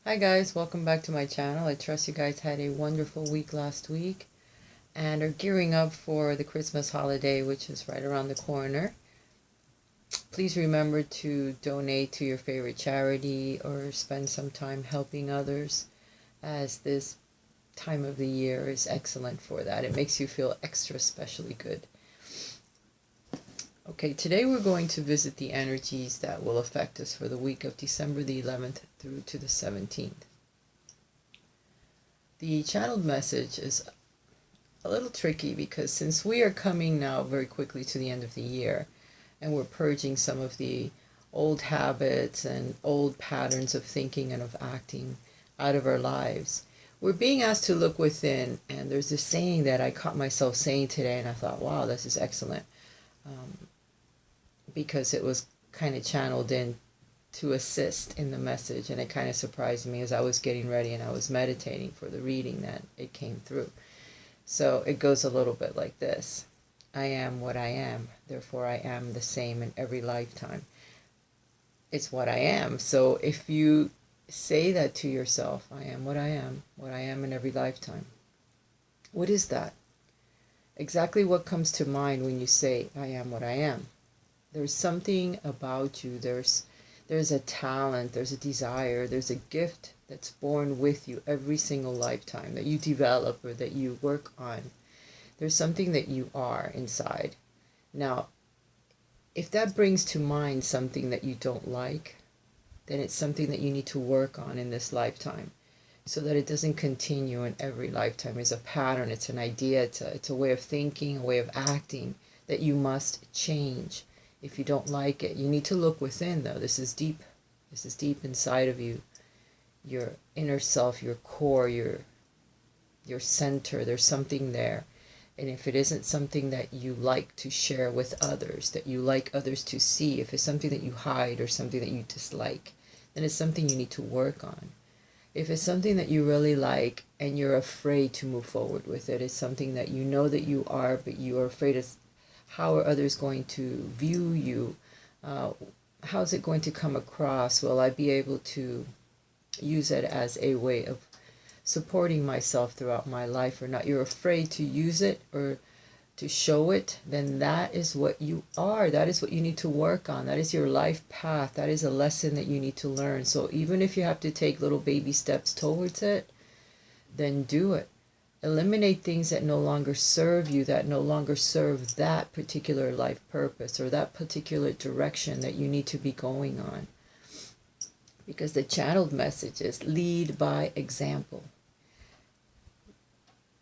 Hi guys, welcome back to my channel. I trust you guys had a wonderful week last week and are gearing up for the Christmas holiday, which is right around the corner. Please remember to donate to your favorite charity or spend some time helping others, as this time of the year is excellent for that. It makes you feel extra specially good. Okay, today we're going to visit the energies that will affect us for the week of December the 11th through to the 17th. The channeled message is a little tricky because since we are coming now very quickly to the end of the year and we're purging some of the old habits and old patterns of thinking and of acting out of our lives, we're being asked to look within. And there's this saying that I caught myself saying today, and I thought, wow, this is excellent, because it was kind of channeled in to assist in the message, and it kind of surprised me as I was getting ready and I was meditating for the reading that it came through. So it goes a little bit like this: I am what I am, therefore I am the same in every lifetime. It's what I am. So if you say that to yourself, I am what I am in every lifetime. What is that? Exactly what comes to mind when you say, I am what I am? There's something about you. There's a talent, there's a desire, there's a gift that's born with you every single lifetime that you develop or that you work on. There's something that you are inside. Now, if that brings to mind something that you don't like, then it's something that you need to work on in this lifetime so that it doesn't continue in every lifetime. It's a pattern, it's an idea, it's a way of thinking, a way of acting that you must change. If you don't like it, you need to look within, though. This is deep. This is deep inside of you. Your inner self, your core, your center. There's something there. And if it isn't something that you like to share with others, that you like others to see, if it's something that you hide or something that you dislike, then it's something you need to work on. If it's something that you really like and you're afraid to move forward with it, it's something that you know that you are, but you are afraid of how are others going to view you? How's it going to come across? Will I be able to use it as a way of supporting myself throughout my life or not? You're afraid to use it or to show it, then that is what you are. That is what you need to work on. That is your life path. That is a lesson that you need to learn. So even if you have to take little baby steps towards it, then do it. Eliminate things that no longer serve you, that no longer serve that particular life purpose or that particular direction that you need to be going on. Because the channeled message is lead by example.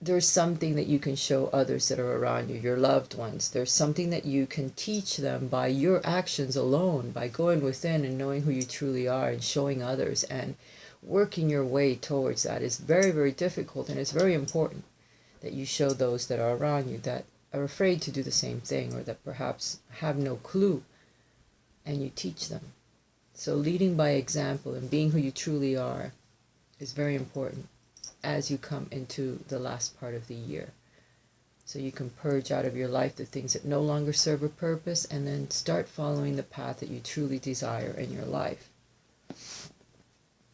There's something that you can show others that are around you, your loved ones. There's something that you can teach them by your actions alone, by going within and knowing who you truly are and showing others, and working your way towards that is very, very difficult, and it's very important that you show those that are around you that are afraid to do the same thing or that perhaps have no clue, and you teach them. So leading by example and being who you truly are is very important as you come into the last part of the year. So you can purge out of your life the things that no longer serve a purpose and then start following the path that you truly desire in your life.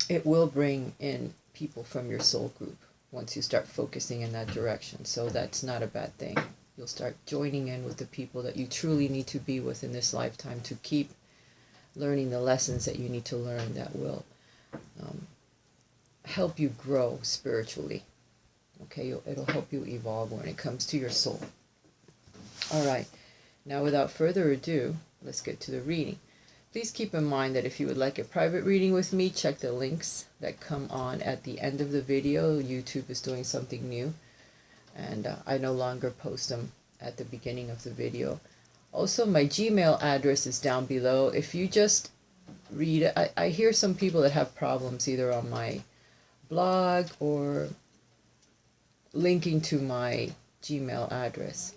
It will bring in people from your soul group once you start focusing in that direction. So that's not a bad thing. You'll start joining in with the people that you truly need to be with in this lifetime to keep learning the lessons that you need to learn that will help you grow spiritually. Okay, it'll help you evolve when it comes to your soul. All right, now without further ado, let's get to the reading. Please keep in mind that if you would like a private reading with me, check the links that come on at the end of the video. YouTube is doing something new, and I no longer post them at the beginning of the video. Also, my Gmail address is down below. If you just read it, I hear some people that have problems either on my blog or linking to my Gmail address.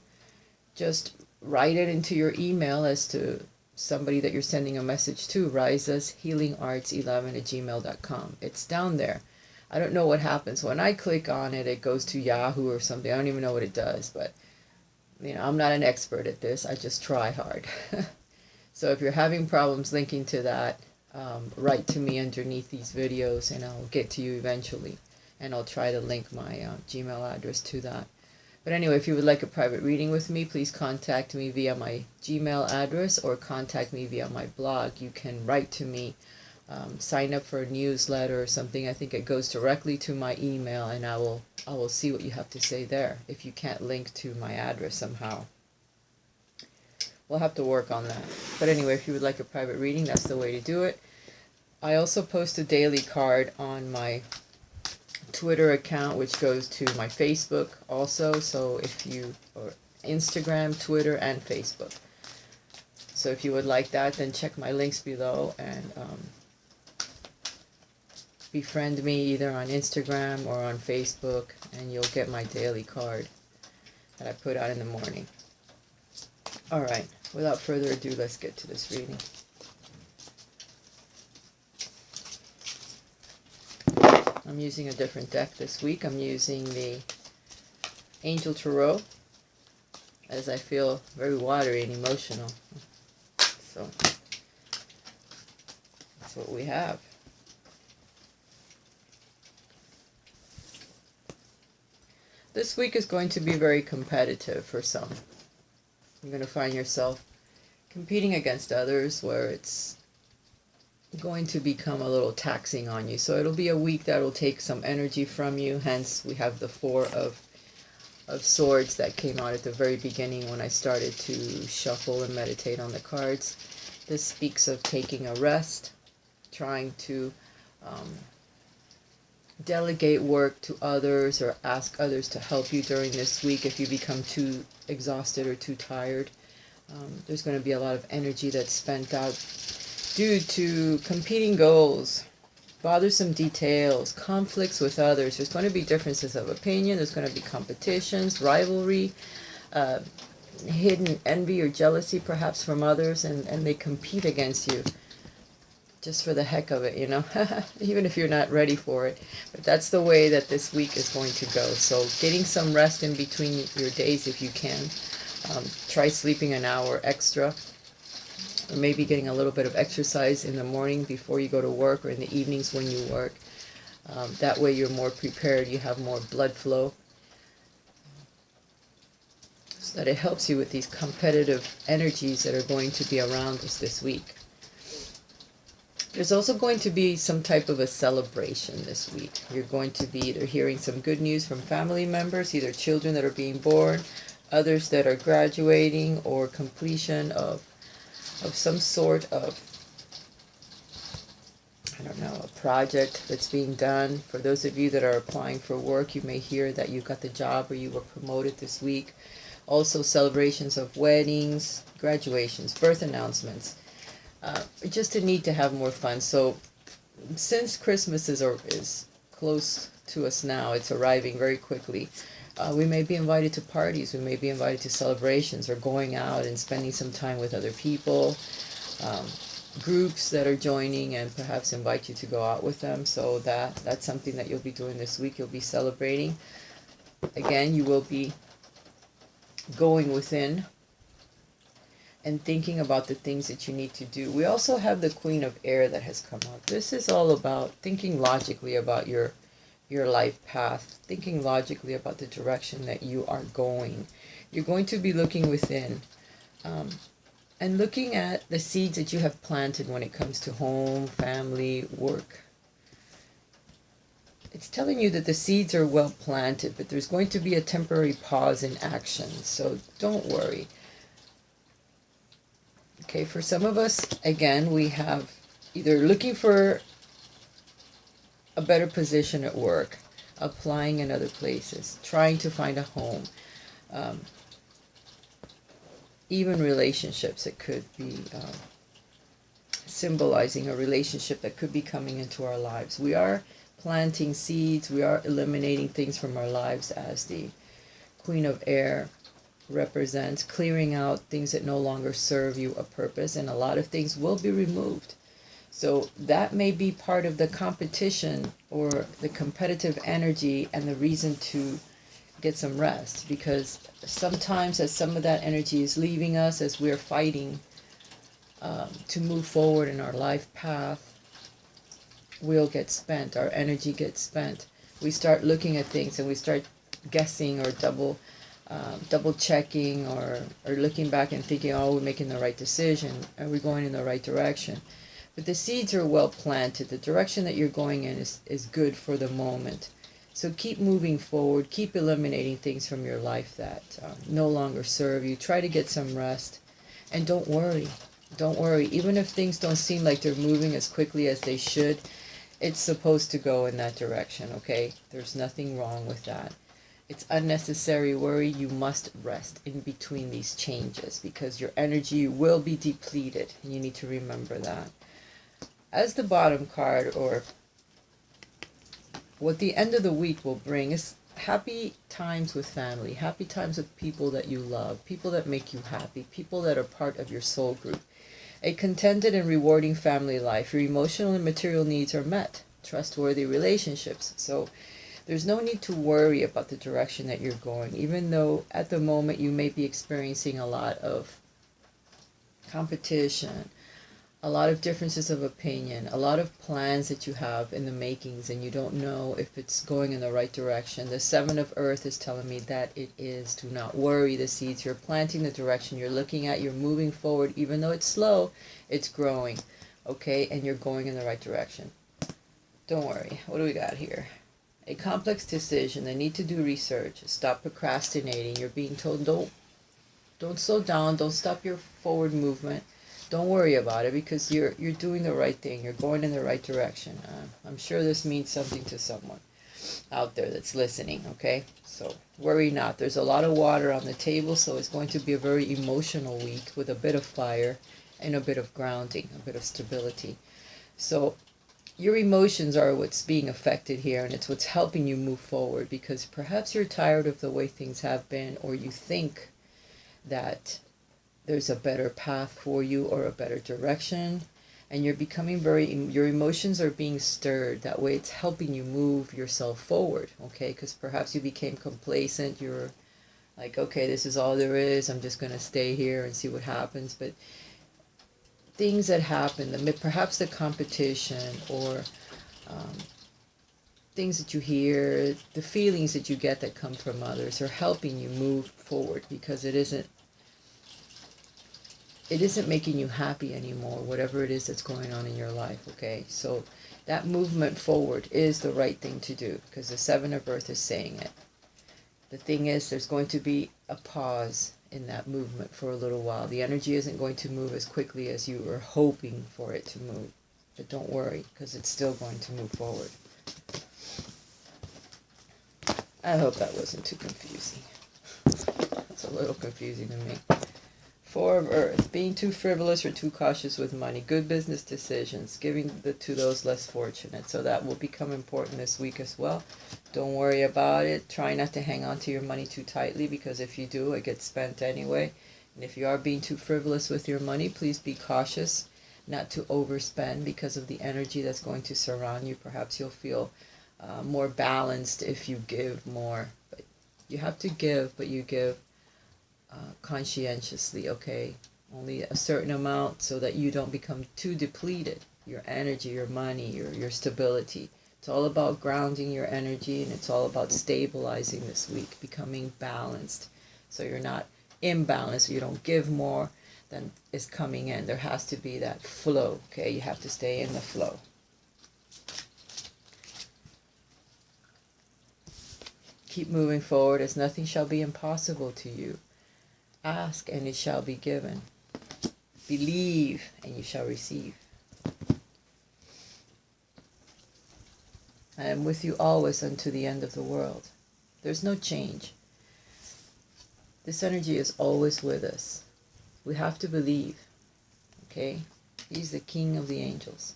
Just write it into your email as to somebody that you're sending a message to, Raisa's healingarts11@gmail.com. It's down there. I don't know what happens. When I click on it, it goes to Yahoo or something. I don't even know what it does, but I'm not an expert at this. I just try hard. So if you're having problems linking to that, write to me underneath these videos, and I'll get to you eventually. And I'll try to link my Gmail address to that. But anyway, if you would like a private reading with me, please contact me via my Gmail address or contact me via my blog. You can write to me, sign up for a newsletter or something. I think it goes directly to my email, and I will see what you have to say there if you can't link to my address somehow. We'll have to work on that. But anyway, if you would like a private reading, that's the way to do it. I also post a daily card on my Twitter account, which goes to my Facebook also. So if you, or Instagram, Twitter, and Facebook. So if you would like that, then check my links below and befriend me either on Instagram or on Facebook, and you'll get my daily card that I put out in the morning. Alright, without further ado, let's get to this reading. I'm using a different deck this week. I'm using the Angel Tarot, as I feel very watery and emotional. So, that's what we have. This week is going to be very competitive for some. You're going to find yourself competing against others where it's going to become a little taxing on you. So it'll be a week that will take some energy from you. Hence, we have the Four of Swords that came out at the very beginning when I started to shuffle and meditate on the cards. This speaks of taking a rest, trying to delegate work to others or ask others to help you during this week if you become too exhausted or too tired. There's going to be a lot of energy that's spent out due to competing goals, bothersome details, conflicts with others. There's going to be differences of opinion. There's going to be competitions, rivalry, hidden envy or jealousy perhaps from others, and they compete against you just for the heck of it, you know, even if you're not ready for it. But that's the way that this week is going to go. So getting some rest in between your days if you can. Try sleeping an hour extra, or maybe getting a little bit of exercise in the morning before you go to work, or in the evenings when you work. That way you're more prepared, you have more blood flow, so that it helps you with these competitive energies that are going to be around us this week. There's also going to be some type of a celebration this week. You're going to be either hearing some good news from family members, either children that are being born, others that are graduating, or completion of some sort of, I don't know, a project that's being done. For those of you that are applying for work, you may hear that you got the job or you were promoted this week. Also celebrations of weddings, graduations, birth announcements. Just a need to have more fun. So since Christmas is close to us now, it's arriving very quickly, we may be invited to parties, we may be invited to celebrations, or going out and spending some time with other people, groups that are joining and perhaps invite you to go out with them. So that's something that you'll be doing this week. You'll be celebrating. Again, you will be going within and thinking about the things that you need to do. We also have the Queen of Air that has come up. This is all about thinking logically about your life path, thinking logically about the direction that you are going. You're going to be looking within and looking at the seeds that you have planted when it comes to home, family, work. It's telling you that the seeds are well planted, but there's going to be a temporary pause in action, so don't worry. Okay, for some of us, again, we have either looking for a better position at work, applying in other places, trying to find a home, even relationships. It could be symbolizing a relationship that could be coming into our lives. We are planting seeds, we are eliminating things from our lives, as the Queen of Air represents, clearing out things that no longer serve you a purpose, and a lot of things will be removed. So that may be part of the competition or the competitive energy and the reason to get some rest, because sometimes as some of that energy is leaving us, as we're fighting to move forward in our life path, wheel gets spent, our energy gets spent. We start looking at things and we start guessing or double checking, or looking back and thinking, oh, we're making the right decision, are we going in the right direction? But the seeds are well planted. The direction that you're going in is good for the moment. So keep moving forward, keep eliminating things from your life that no longer serve you. Try to get some rest, and don't worry. Don't worry. Even if things don't seem like they're moving as quickly as they should, it's supposed to go in that direction, okay? There's nothing wrong with that. It's unnecessary worry. You must rest in between these changes because your energy will be depleted, and you need to remember that. As the bottom card, or what the end of the week will bring, is happy times with family, happy times with people that you love, people that make you happy, people that are part of your soul group. A contented and rewarding family life. Your emotional and material needs are met. Trustworthy relationships. So there's no need to worry about the direction that you're going, even though at the moment you may be experiencing a lot of competition, a lot of differences of opinion, a lot of plans that you have in the makings, and you don't know if it's going in the right direction. The Seven of Earth is telling me that it is. Do not worry. The seeds you're planting, the direction you're looking at, you're moving forward. Even though it's slow, it's growing. Okay? And you're going in the right direction. Don't worry. What do we got here? A complex decision. They need to do research. Stop procrastinating. You're being told don't slow down. Don't stop your forward movement. Don't worry about it because you're doing the right thing. You're going in the right direction. I'm sure this means something to someone out there that's listening, okay? So worry not. There's a lot of water on the table, so it's going to be a very emotional week with a bit of fire and a bit of grounding, a bit of stability. So your emotions are what's being affected here, and it's what's helping you move forward because perhaps you're tired of the way things have been, or you think that there's a better path for you or a better direction, and you're becoming your emotions are being stirred. That way it's helping you move yourself forward, okay? Because perhaps you became complacent. You're like, okay, this is all there is. I'm just going to stay here and see what happens. But things that happen, perhaps the competition or things that you hear, the feelings that you get that come from others are helping you move forward because it isn't making you happy anymore, whatever it is that's going on in your life, okay? So that movement forward is the right thing to do because the Seven of Earth is saying it. The thing is, there's going to be a pause in that movement for a little while. The energy isn't going to move as quickly as you were hoping for it to move. But don't worry, because it's still going to move forward. I hope that wasn't too confusing. It's a little confusing to me. Four of Earth, being too frivolous or too cautious with money. Good business decisions, giving to those less fortunate. So that will become important this week as well. Don't worry about it. Try not to hang on to your money too tightly because if you do, it gets spent anyway. And if you are being too frivolous with your money, please be cautious not to overspend because of the energy that's going to surround you. Perhaps you'll feel more balanced if you give more. But you have to give, but you give conscientiously, okay? Only a certain amount so that you don't become too depleted. Your energy, your money, your stability. It's all about grounding your energy, and it's all about stabilizing this week, becoming balanced. So you're not imbalanced, you don't give more than is coming in. There has to be that flow, okay? You have to stay in the flow. Keep moving forward as nothing shall be impossible to you. Ask and it shall be given. Believe and you shall receive. I am with you always unto the end of the world. There's no change. This energy is always with us. We have to believe. Okay? He's the king of the angels.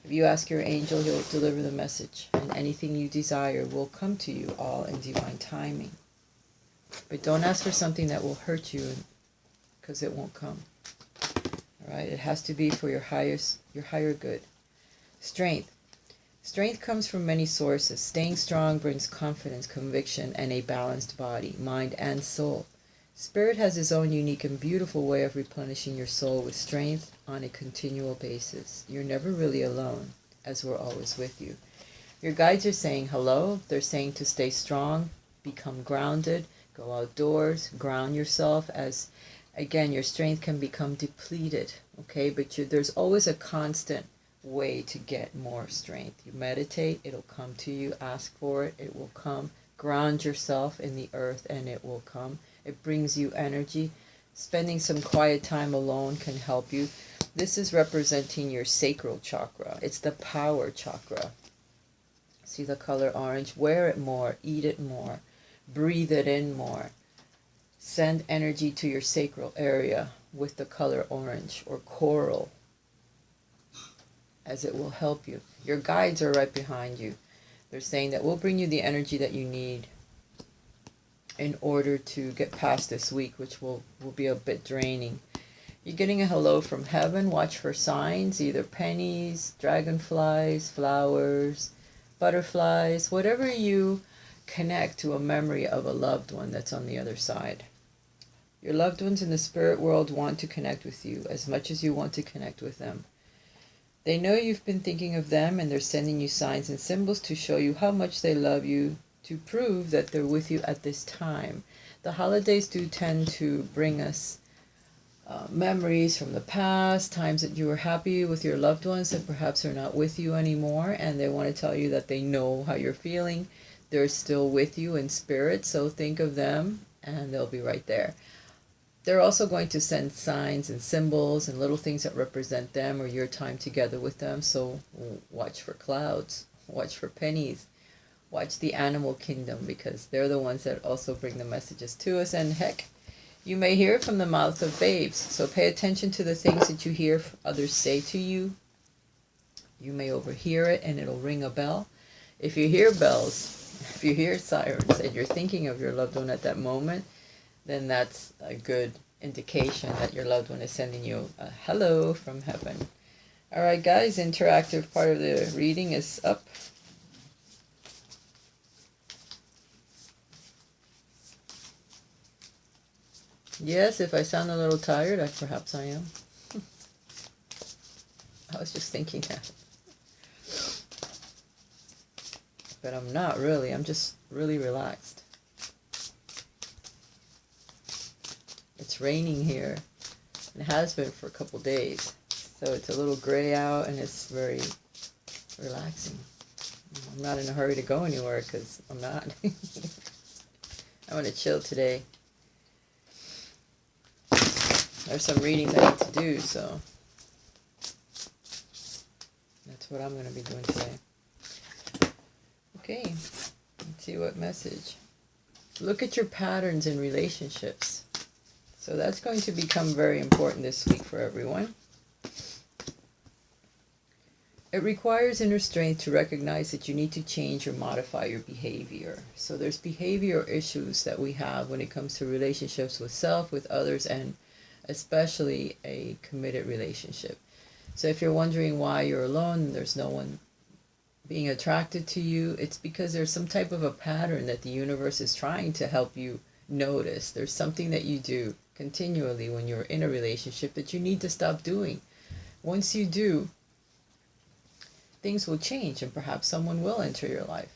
If you ask your angel, he'll deliver the message. And anything you desire will come to you all in divine timing. But don't ask for something that will hurt you because it won't come. All right? It has to be for your higher good. Strength. Strength comes from many sources. Staying strong brings confidence, conviction, and a balanced body, mind, and soul. Spirit has its own unique and beautiful way of replenishing your soul with strength on a continual basis. You're never really alone. as we're always with you. Your guides are saying hello. They're saying to stay strong, become grounded, go outdoors, ground yourself, as again your strength can become depleted, okay? But there's always a constant way to get more strength. You meditate, it'll come to you. Ask for it, it will come. Ground yourself in the earth and it will come. It brings you energy. Spending some quiet time alone can help you. This is representing your sacral chakra. It's the power chakra. See the color orange? Wear it more, eat it more, breathe it in more. Send energy to your sacral area with the color orange or coral, as it will help you. Your guides are right behind you. They're saying that we'll bring you the energy that you need in order to get past this week, which will be a bit draining. You're getting a hello from heaven. Watch for signs, either pennies, dragonflies, flowers, butterflies, whatever you connect to a memory of a loved one that's on the other side. Your loved ones in the spirit world want to connect with you as much as you want to connect with them. They know you've been thinking of them, and they're sending you signs and symbols to show you how much they love you, to prove that they're with you at this time. The holidays do tend to bring us memories from the past, times that you were happy with your loved ones that perhaps are not with you anymore, and they want to tell you that they know how you're feeling. They're still with you in spirit, so think of them and they'll be right there. They're also going to send signs and symbols and little things that represent them or your time together with them, so watch for clouds, watch for pennies, watch the animal kingdom, because they're the ones that also bring the messages to us. And heck, you may hear from the mouth of babes, so pay attention to the things that you hear others say to you. You may overhear it and it'll ring a bell. If you hear bells, if you hear sirens and you're thinking of your loved one at that moment, then that's a good indication that your loved one is sending you a hello from heaven. All right, guys, interactive part of the reading is up. Yes, if I sound a little tired, perhaps I am. I was just thinking that. But I'm not really. I'm just really relaxed. It's raining here. It has been for a couple days. So it's a little gray out and it's very relaxing. I'm not in a hurry to go anywhere because I'm not. I'm going to chill today. There's some readings I need to do, so that's what I'm going to be doing today. Okay, let's see what message. Look at your patterns in relationships. So that's going to become very important this week for everyone. It requires inner strength to recognize that you need to change or modify your behavior. So there's behavior issues that we have when it comes to relationships with self, with others, and especially a committed relationship. So if you're wondering why you're alone and there's no one being attracted to you, it's because there's some type of a pattern that the universe is trying to help you notice. There's something that you do continually when you're in a relationship that you need to stop doing. Once you do, things will change and perhaps someone will enter your life.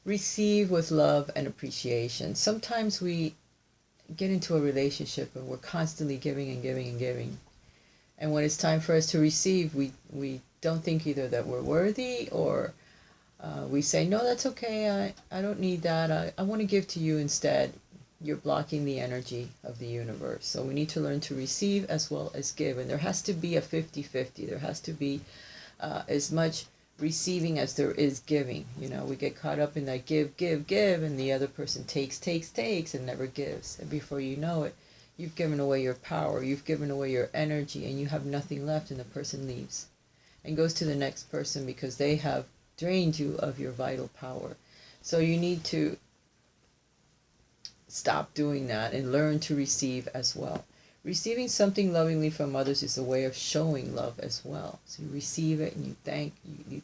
Receive with love and appreciation. Sometimes we get into a relationship and we're constantly giving and giving and giving. And when it's time for us to receive, we don't think either that we're worthy, or we say, no, that's okay, I don't need that, I want to give to you instead. You're blocking the energy of the universe. So we need to learn to receive as well as give. And there has to be a 50-50. There has to be as much receiving as there is giving. You know, we get caught up in that give, and the other person takes, and never gives. And before you know it, you've given away your power, you've given away your energy, and you have nothing left, and the person leaves and goes to the next person because they have drained you of your vital power. So you need to stop doing that and learn to receive as well. Receiving something lovingly from others is a way of showing love as well. So you receive it and you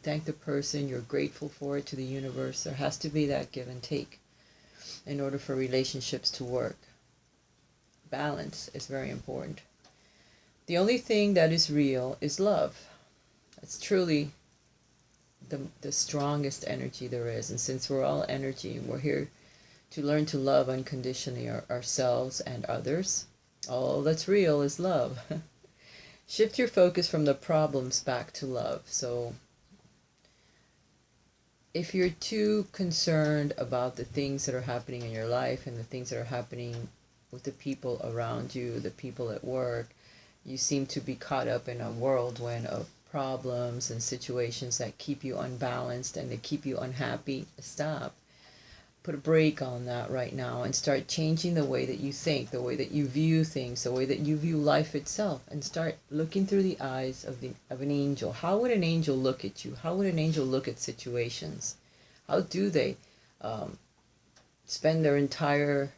thank the person, you're grateful for it to the universe. There has to be that give and take in order for relationships to work. Balance is very important. The only thing that is real is love. It's truly the strongest energy there is. And since we're all energy, we're here to learn to love unconditionally ourselves and others. All that's real is love. Shift your focus from the problems back to love. So if you're too concerned about the things that are happening in your life and the things that are happening with the people around you, the people at work, you seem to be caught up in a whirlwind of problems and situations that keep you unbalanced and they keep you unhappy. Stop. Put a break on that right now and start changing the way that you think, the way that you view things, the way that you view life itself, and start looking through the eyes of an angel. How would an angel look at you? How would an angel look at situations? How do they spend their entire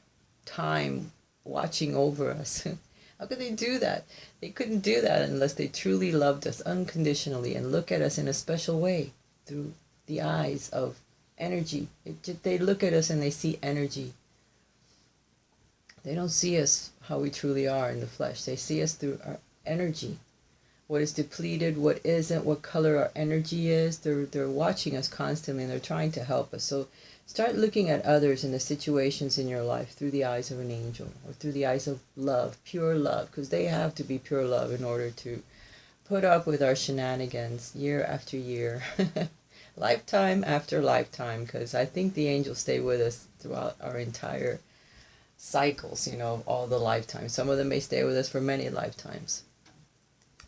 time watching over us? How could they do that? They couldn't do that unless they truly loved us unconditionally and look at us in a special way through the eyes of energy. They look at us and they see energy. They don't see us how we truly are in the flesh. They see us through our energy. What is depleted, what isn't, what color our energy is. They're watching us constantly and they're trying to help us. So start looking at others and the situations in your life through the eyes of an angel or through the eyes of love, pure love, because they have to be pure love in order to put up with our shenanigans year after year, lifetime after lifetime, because I think the angels stay with us throughout our entire cycles, of all the lifetimes. Some of them may stay with us for many lifetimes.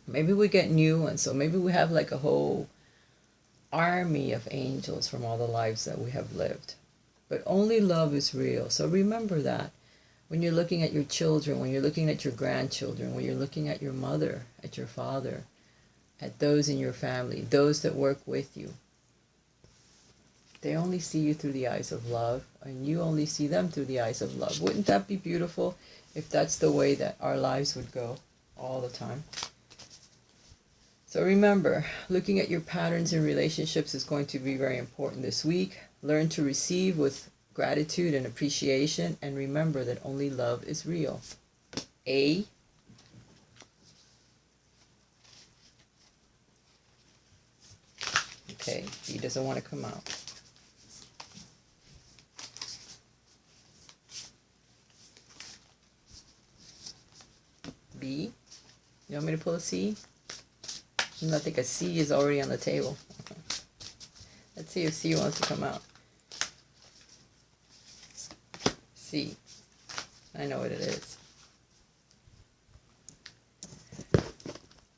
Maybe we get new ones, so maybe we have like a whole army of angels from all the lives that we have lived. But only love is real. So remember that when you're looking at your children, when you're looking at your grandchildren, when you're looking at your mother, at your father, at those in your family, those that work with you. They only see you through the eyes of love, and you only see them through the eyes of love. Wouldn't that be beautiful if that's the way that our lives would go all the time? So remember, looking at your patterns in relationships is going to be very important this week. Learn to receive with gratitude and appreciation, and remember that only love is real. A. Okay, B doesn't want to come out. B. You want me to pull a C? I think a C is already on the table. Let's see if C wants to come out. C. I know what it is.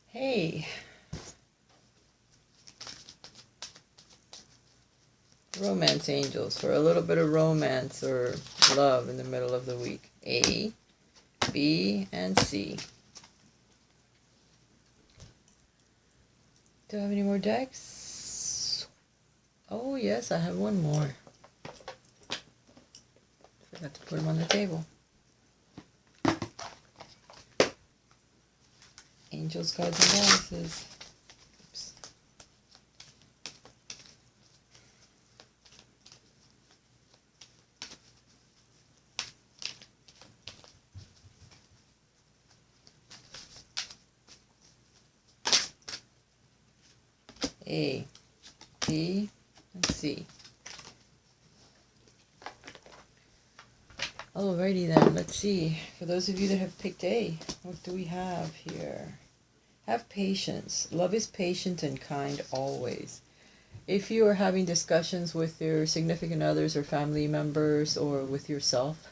Hey. Romance angels, for a little bit of romance or love in the middle of the week. A, B, and C. Do I have any more decks? Oh yes, I have one more. Forgot to put them on the table. Angels, cards, and goddesses. Oops. A, B, and C. Alrighty then, let's see. For those of you that have picked A, what do we have here? Have patience. Love is patient and kind always. If you are having discussions with your significant others or family members or with yourself,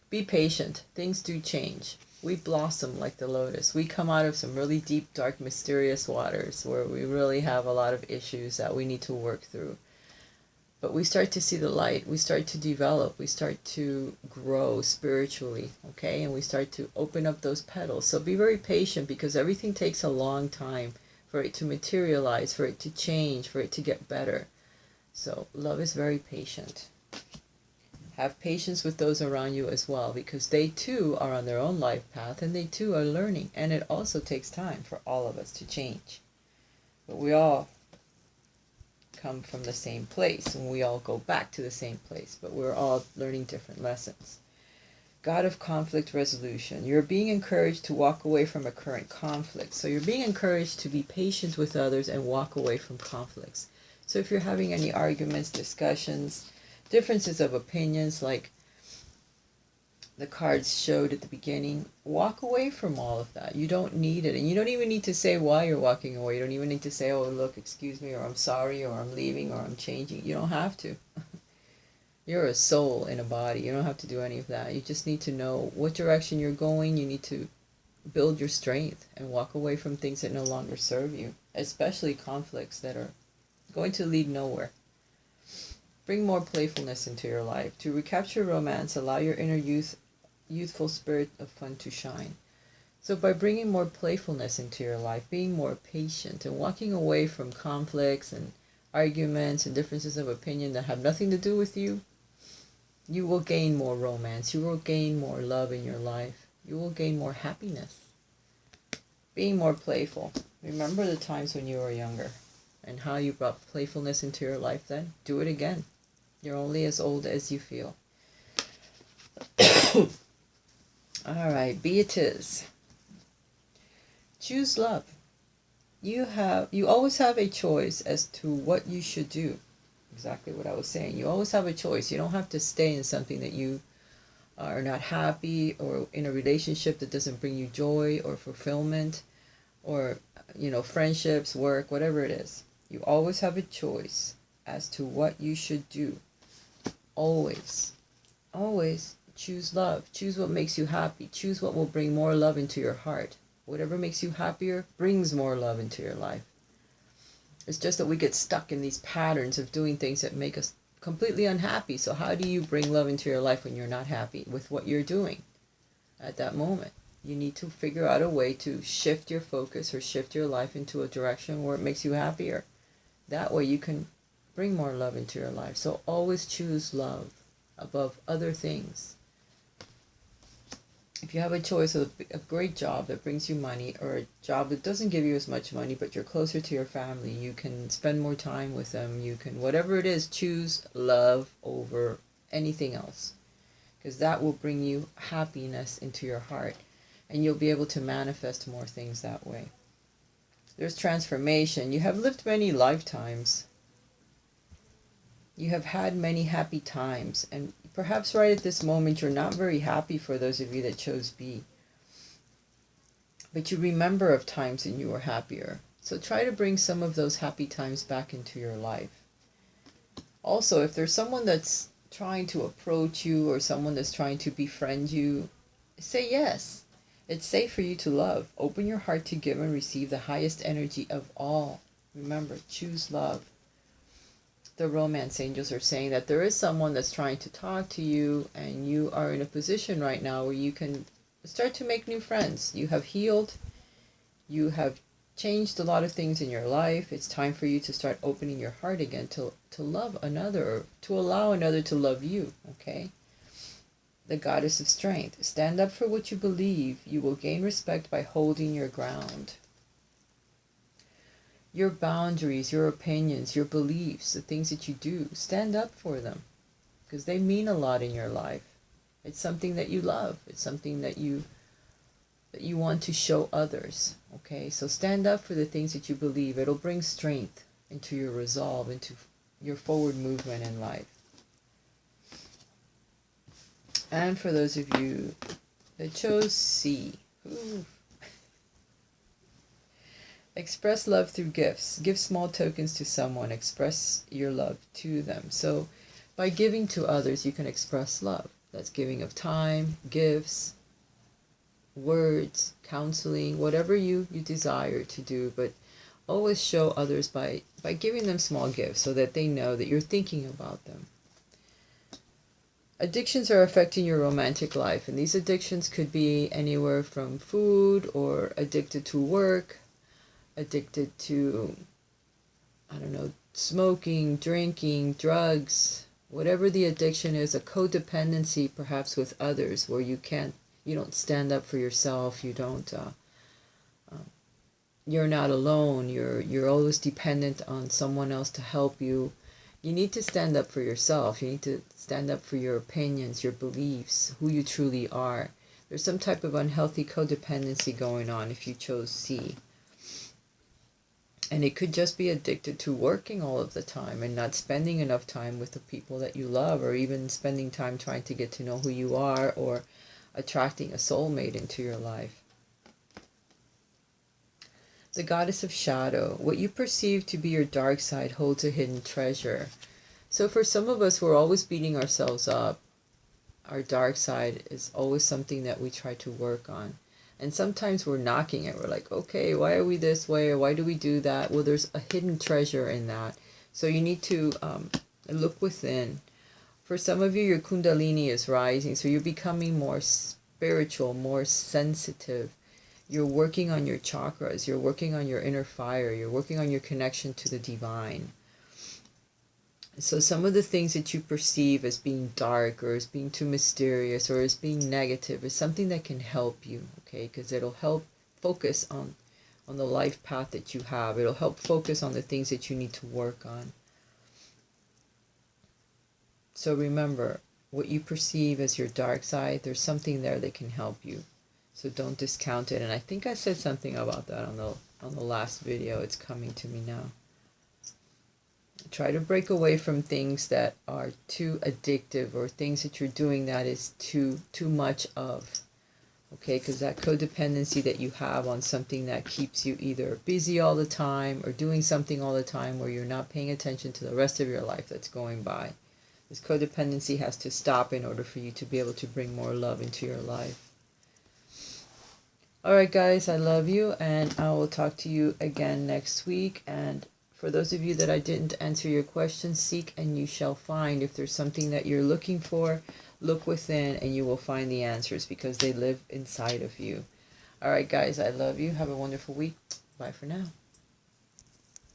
be patient. Things do change. We blossom like the lotus. We come out of some really deep, dark, mysterious waters where we really have a lot of issues that we need to work through. But we start to see the light. We start to develop. We start to grow spiritually, okay? And we start to open up those petals. So be very patient, because everything takes a long time for it to materialize, for it to change, for it to get better. So love is very patient. Have patience with those around you as well, because they too are on their own life path and they too are learning. And it also takes time for all of us to change. But we all come from the same place and we all go back to the same place, but we're all learning different lessons. God of conflict resolution. You're being encouraged to walk away from a current conflict. So you're being encouraged to be patient with others and walk away from conflicts. So if you're having any arguments, discussions, differences of opinions, like the cards showed at the beginning, walk away from all of that. You don't need it. And you don't even need to say why you're walking away. You don't even need to say, oh, look, excuse me, or I'm sorry, or I'm leaving, or I'm changing. You don't have to. You're a soul in a body. You don't have to do any of that. You just need to know what direction you're going. You need to build your strength and walk away from things that no longer serve you, especially conflicts that are going to lead nowhere. Bring more playfulness into your life. To recapture romance, allow your inner youthful spirit of fun to shine. So by bringing more playfulness into your life, being more patient, and walking away from conflicts and arguments and differences of opinion that have nothing to do with you, you will gain more romance. You will gain more love in your life. You will gain more happiness. Being more playful. Remember the times when you were younger and how you brought playfulness into your life then. Do it again. You're only as old as you feel. All right, Beatrice. Choose love. You always have a choice as to what you should do. Exactly what I was saying. You always have a choice. You don't have to stay in something that you are not happy, or in a relationship that doesn't bring you joy or fulfillment, or friendships, work, whatever it is. You always have a choice as to what you should do. Always. Always choose love. Choose what makes you happy. Choose what will bring more love into your heart. Whatever makes you happier brings more love into your life. It's just that we get stuck in these patterns of doing things that make us completely unhappy. So how do you bring love into your life when you're not happy with what you're doing at that moment? You need to figure out a way to shift your focus or shift your life into a direction where it makes you happier. That way you can bring more love into your life. So always choose love above other things. If you have a choice of a great job that brings you money, or a job that doesn't give you as much money but you're closer to your family, you can spend more time with them, you can, whatever it is, choose love over anything else, because that will bring you happiness into your heart and you'll be able to manifest more things that way. There's transformation. You have lived many lifetimes. You have had many happy times, and perhaps right at this moment you're not very happy, for those of you that chose B. But you remember of times when you were happier. So try to bring some of those happy times back into your life. Also, if there's someone that's trying to approach you or someone that's trying to befriend you, say yes. It's safe for you to love. Open your heart to give and receive the highest energy of all. Remember, choose love. The romance angels are saying that there is someone that's trying to talk to you, and you are in a position right now where you can start to make new friends. You have healed. You have changed a lot of things in your life. It's time for you to start opening your heart again to love another, or to allow another to love you, okay? The goddess of strength. Stand up for what you believe. You will gain respect by holding your ground. Your boundaries, your opinions, your beliefs, the things that you do, stand up for them, because they mean a lot in your life. It's something that you love. It's something that you want to show others. Okay, so stand up for the things that you believe. It'll bring strength into your resolve, into your forward movement in life. And for those of you that chose C, express love through gifts. Give small tokens to someone. Express your love to them. So by giving to others, you can express love. That's giving of time, gifts, words, counseling, whatever you desire to do. But always show others by giving them small gifts so that they know that you're thinking about them. Addictions are affecting your romantic life, and these addictions could be anywhere from food, or addicted to work, addicted to, smoking, drinking, drugs, whatever the addiction is, a codependency perhaps with others, where you don't stand up for yourself, you're not alone, you're always dependent on someone else to help you. You need to stand up for yourself. You need to stand up for your opinions, your beliefs, who you truly are. There's some type of unhealthy codependency going on if you chose C. And it could just be addicted to working all of the time and not spending enough time with the people that you love, or even spending time trying to get to know who you are, or attracting a soulmate into your life. The goddess of shadow. What you perceive to be your dark side holds a hidden treasure. So for some of us, we're always beating ourselves up. Our dark side is always something that we try to work on. And sometimes we're knocking it. We're like, okay, why are we this way? Or why do we do that? Well, there's a hidden treasure in that. So you need to look within. For some of you, your kundalini is rising. So you're becoming more spiritual, more sensitive. You're working on your chakras. You're working on your inner fire. You're working on your connection to the divine. So some of the things that you perceive as being dark, or as being too mysterious, or as being negative, is something that can help you, okay? Because it'll help focus on the life path that you have. It'll help focus on the things that you need to work on. So remember, what you perceive as your dark side, there's something there that can help you. So don't discount it. And I think I said something about that on the last video. It's coming to me now. Try to break away from things that are too addictive, or things that you're doing that is too much of. Okay, because that codependency that you have on something that keeps you either busy all the time or doing something all the time where you're not paying attention to the rest of your life that's going by. This codependency has to stop in order for you to be able to bring more love into your life. Alright guys, I love you, and I will talk to you again next week. And for those of you that I didn't answer your questions, seek and you shall find. If there's something that you're looking for, look within and you will find the answers, because they live inside of you. Alright guys, I love you. Have a wonderful week. Bye for now.